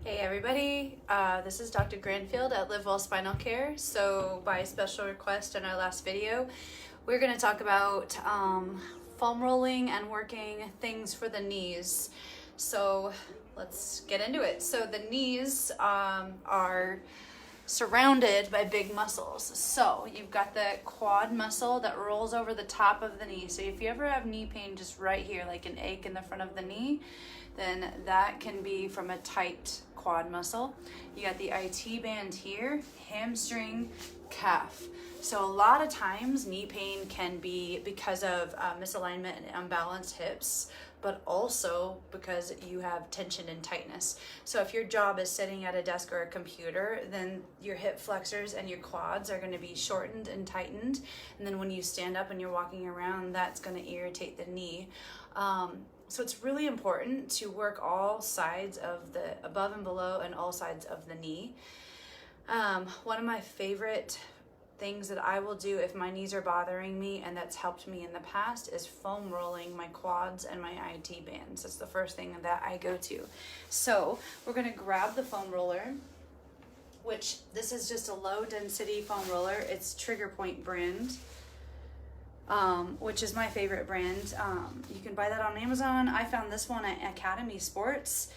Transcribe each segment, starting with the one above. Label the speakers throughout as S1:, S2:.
S1: Hey everybody, this is Dr. Granfield at Live Well Spinal Care. So by special request in our last video, we're going to talk about foam rolling and working things for the knees. So let's get into it. So the knees are surrounded by big muscles. So you've got the quad muscle that rolls over the top of the knee. So if you ever have knee pain just right here, like an ache in the front of the knee, then that can be from a tight quad muscle. You got the IT band here, hamstring, calf. So a lot of times knee pain can be because of misalignment and unbalanced hips, but also because you have tension and tightness. So if your job is sitting at a desk or a computer, then your hip flexors and your quads are going to be shortened and tightened. And then when you stand up and you're walking around, that's going to irritate the knee. So it's really important to work all sides of the above and below and all sides of the knee. One of my favorite things that I will do if my knees are bothering me, and that's helped me in the past, is foam rolling my quads and my IT bands. That's the first thing that I go to. So we're going to grab the foam roller, which this is just a low density foam roller. It's Trigger Point brand. Which is my favorite brand. You can buy that on Amazon. I found this one at Academy Sports.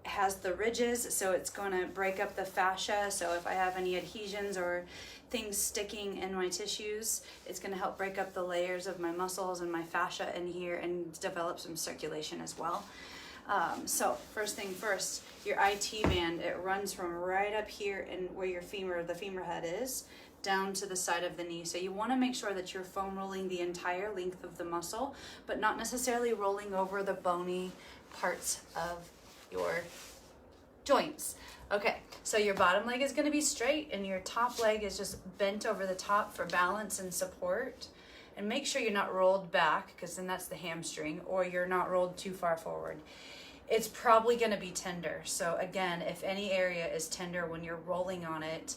S1: It has the ridges, so it's going to break up the fascia. So if I have any adhesions or things sticking in my tissues, it's going to help break up the layers of my muscles and my fascia in here and develop some circulation as well. So first thing first, your IT band, it runs from right up here and where your the femur head is, down to the side of the knee. So you want to make sure that you're foam rolling the entire length of the muscle, but not necessarily rolling over the bony parts of your joints. Okay, so your bottom leg is going to be straight and your top leg is just bent over the top for balance and support. And make sure you're not rolled back, because then that's the hamstring, or you're not rolled too far forward. It's probably going to be tender. So again, if any area is tender when you're rolling on it,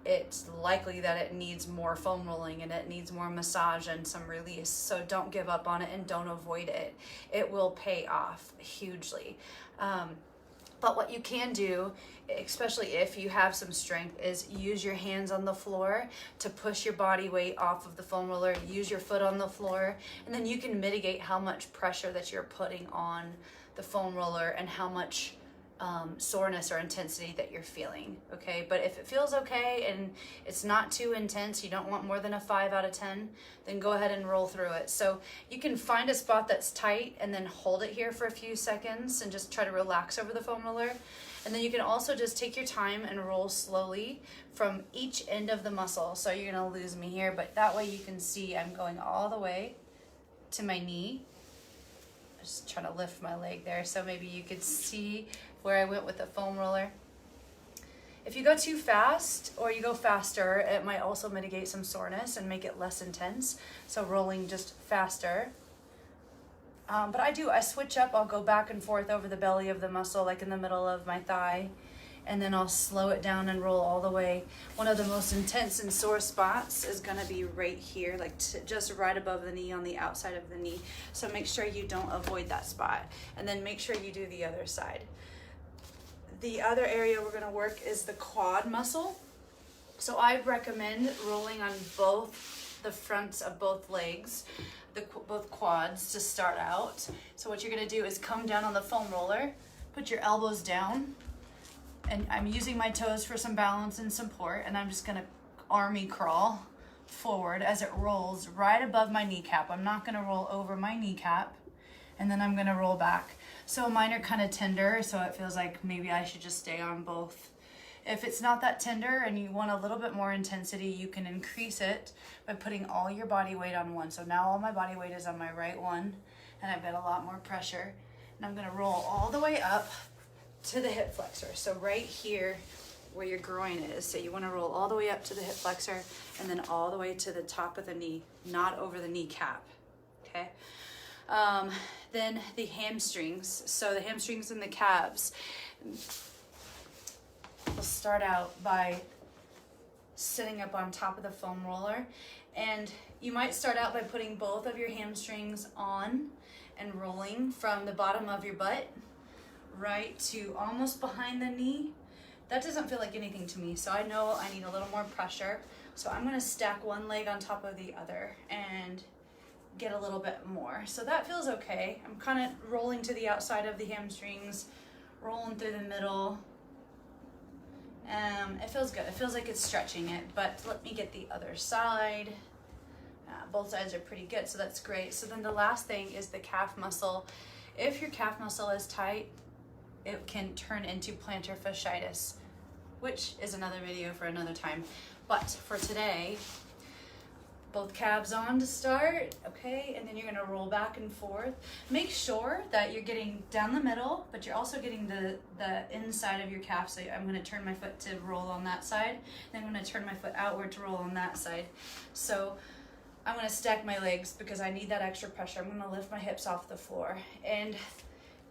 S1: it's likely that it needs more foam rolling and it needs more massage and some release. So don't give up on it and don't avoid it. It will pay off hugely. But what you can do, especially if you have some strength, is use your hands on the floor to push your body weight off of the foam roller. Use your foot on the floor, and then you can mitigate how much pressure that you're putting on the foam roller and how much soreness or intensity that you're feeling. Okay, but if it feels okay and it's not too intense, you don't want more than a 5 out of 10, then go ahead and roll through it. So you can find a spot that's tight and then hold it here for a few seconds and just try to relax over the foam roller. And then you can also just take your time and roll slowly from each end of the muscle. So you're gonna lose me here, but that way you can see I'm going all the way to my knee. Just trying to lift my leg there so maybe you could see where I went with the foam roller. If you go too fast or you go faster, it might also mitigate some soreness and make it less intense. So rolling just faster. But I switch up. I'll go back and forth over the belly of the muscle, like in the middle of my thigh, and then I'll slow it down and roll all the way. One of the most intense and sore spots is gonna be right here, like just right above the knee on the outside of the knee. So make sure you don't avoid that spot. And then make sure you do the other side. The other area we're gonna work is the quad muscle. So I recommend rolling on both the fronts of both legs, both quads to start out. So what you're gonna do is come down on the foam roller, put your elbows down, and I'm using my toes for some balance and support, and I'm just gonna army crawl forward as it rolls right above my kneecap. I'm not gonna roll over my kneecap, and then I'm gonna roll back. So mine are kind of tender, so it feels like maybe I should just stay on both. If it's not that tender and you want a little bit more intensity, you can increase it by putting all your body weight on one. So now all my body weight is on my right one, and I've got a lot more pressure. And I'm gonna roll all the way up to the hip flexor. So right here where your groin is. So you wanna roll all the way up to the hip flexor and then all the way to the top of the knee, not over the kneecap, okay? Then the hamstrings. So the hamstrings and the calves. We'll start out by sitting up on top of the foam roller, and you might start out by putting both of your hamstrings on and rolling from the bottom of your butt right to almost behind the knee. That doesn't feel like anything to me, so I know I need a little more pressure. So I'm gonna stack one leg on top of the other and get a little bit more. So that feels okay. I'm kind of rolling to the outside of the hamstrings, rolling through the middle. It feels good. It feels like it's stretching it, but let me get the other side. Both sides are pretty good, so that's great. So then the last thing is the calf muscle. If your calf muscle is tight, it can turn into plantar fasciitis, which is another video for another time. But for today, both calves on to start, okay? And then you're gonna roll back and forth. Make sure that you're getting down the middle, but you're also getting the inside of your calf. So I'm gonna turn my foot to roll on that side, then I'm gonna turn my foot outward to roll on that side. So I'm gonna stack my legs because I need that extra pressure. I'm gonna lift my hips off the floor. And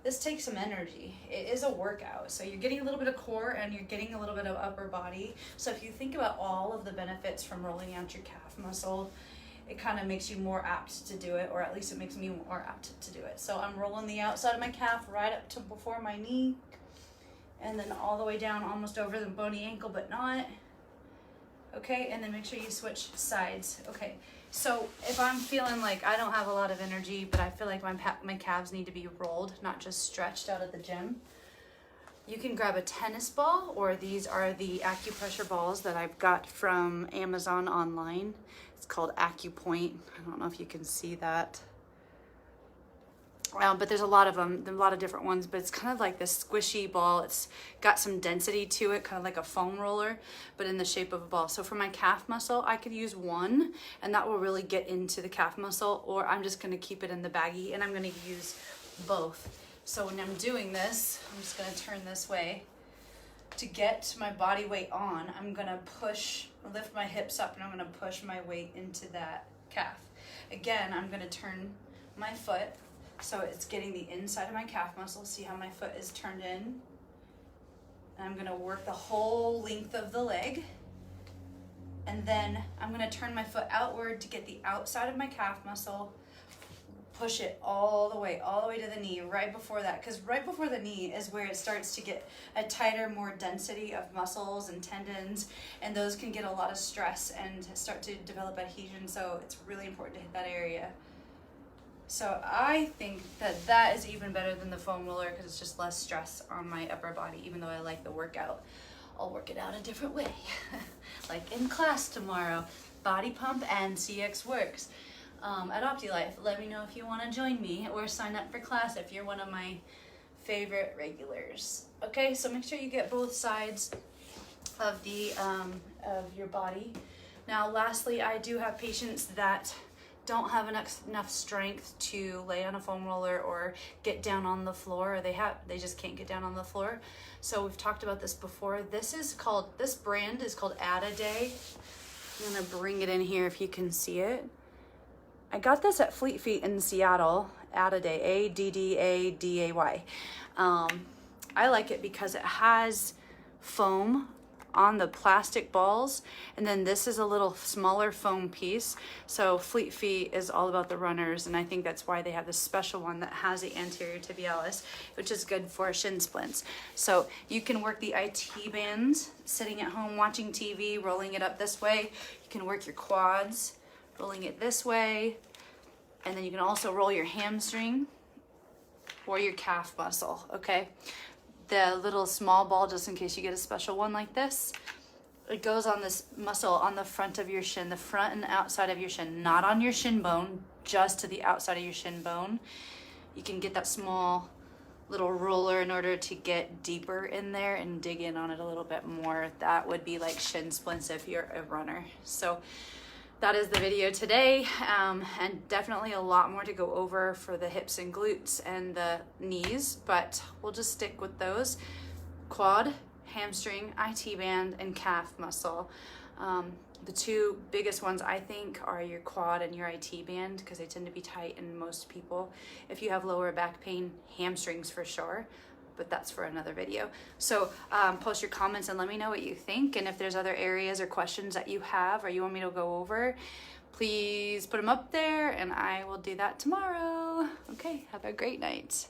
S1: this takes some energy. It is a workout. So you're getting a little bit of core and you're getting a little bit of upper body. So if you think about all of the benefits from rolling out your calf muscle, it kind of makes you more apt to do it, or at least it makes me more apt to do it. So I'm rolling the outside of my calf right up to before my knee, and then all the way down almost over the bony ankle, but not. Okay, and then make sure you switch sides. Okay, so if I'm feeling like I don't have a lot of energy, but I feel like my calves need to be rolled, not just stretched out at the gym, you can grab a tennis ball, or these are the acupressure balls that I've got from Amazon online. It's called AcuPoint. I don't know if you can see that. But there's a lot of them, a lot of different ones, but it's kind of like this squishy ball. It's got some density to it, kind of like a foam roller, but in the shape of a ball. So for my calf muscle, I could use one, and that will really get into the calf muscle, or I'm just gonna keep it in the baggie, and I'm gonna use both. So when I'm doing this, I'm just gonna turn this way. To get my body weight on, I'm gonna lift my hips up, and I'm gonna push my weight into that calf. Again, I'm gonna turn my foot so it's getting the inside of my calf muscle. See how my foot is turned in? And I'm gonna work the whole length of the leg. And then I'm gonna turn my foot outward to get the outside of my calf muscle, push it all the way to the knee, right before that, because right before the knee is where it starts to get a tighter, more density of muscles and tendons, and those can get a lot of stress and start to develop adhesion, so it's really important to hit that area. So I think that is even better than the foam roller because it's just less stress on my upper body, even though I like the workout. I'll work it out a different way, like in class tomorrow, body pump and CX works. At OptiLife, let me know if you want to join me or sign up for class if you're one of my favorite regulars. Okay, so make sure you get both sides of of your body. Now, lastly, I do have patients that don't have enough strength to lay on a foam roller or get down on the floor, or they just can't get down on the floor. So we've talked about this before. This brand is called Add a Day. I'm gonna bring it in here if you can see it. I got this at Fleet Feet in Seattle. Add a Day, ADDADAY. I like it because it has foam on the plastic balls, and then this is a little smaller foam piece. So Fleet Feet is all about the runners, and I think that's why they have this special one that has the anterior tibialis, which is good for shin splints. So you can work the IT bands sitting at home watching TV, rolling it up this way. You can work your quads, rolling it this way, and then you can also roll your hamstring or your calf muscle, okay? The little small ball, just in case you get a special one like this, it goes on this muscle on the front of your shin, the front and outside of your shin, not on your shin bone, just to the outside of your shin bone. You can get that small little roller in order to get deeper in there and dig in on it a little bit more. That would be like shin splints if you're a runner. So that is the video today, and definitely a lot more to go over for the hips and glutes and the knees, but we'll just stick with those: quad, hamstring, IT band, and calf muscle. The two biggest ones I think are your quad and your IT band, because they tend to be tight in most people. If you have lower back pain, hamstrings for sure, but that's for another video. So post your comments and let me know what you think, and if there's other areas or questions that you have or you want me to go over, please put them up there and I will do that tomorrow. Okay, have a great night.